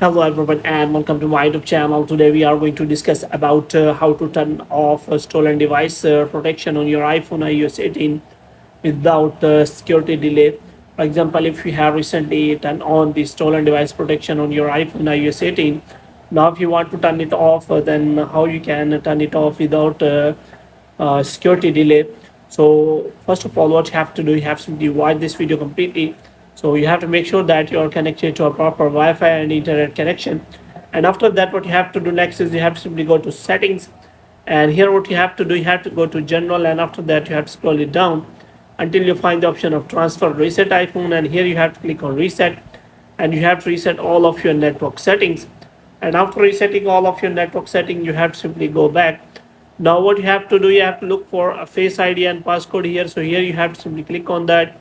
Hello everyone and welcome to my YouTube channel. Today we are going to discuss about how to turn off stolen device protection on your iPhone iOS 18 without security delay. For example, if you have recently turned on the stolen device protection on your iPhone iOS 18, now if you want to turn it off, then how you can turn it off without security delay. So first of all, what you have to do, you have to watch this video completely. So you have to make sure that you are connected to a proper Wi-Fi and internet connection. And after that, what you have to do next is you have to simply go to settings. And here what you have to do, you have to go to general, and after that you have to scroll it down until you find the option of transfer reset iPhone, and here you have to click on reset, and you have to reset all of your network settings. And after resetting all of your network settings, you have to simply go back. Now what you have to do, you have to look for a face ID and passcode here. So here you have to simply click on that,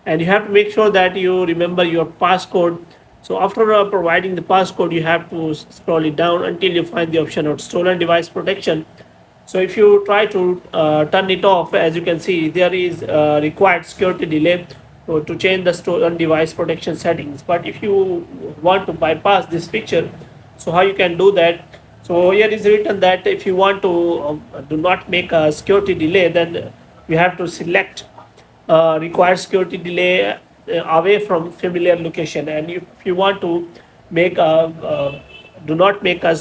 and you have to make sure that you remember your passcode. So after providing the passcode, you have to scroll it down until you find the option of stolen device protection. So if you try to turn it off, as you can see, there is required security delay to change the stolen device protection settings. But if you want to bypass this feature, so how you can do that? So here is written that if you want to do not make a security delay, then you have to select require security delay away from familiar location. And if you want to make a do not make a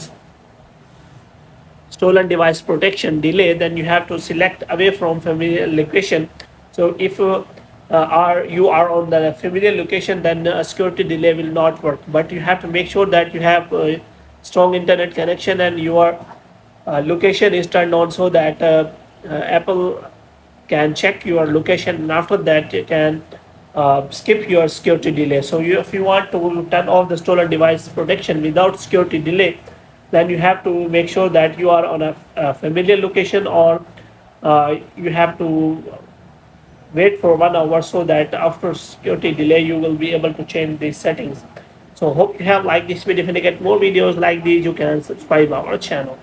stolen device protection delay, then you have to select away from familiar location. So if you are on the familiar location, then a security delay will not work. But you have to make sure that you have a strong internet connection and your location is turned on, so that Apple can check your location, and after that you can skip your security delay. So if you want to turn off the stolen device protection without security delay, then you have to make sure that you are on a familiar location, or you have to wait for 1 hour, so that after security delay you will be able to change these settings. So hope you have liked this video. If you get more videos like these, you can subscribe our channel.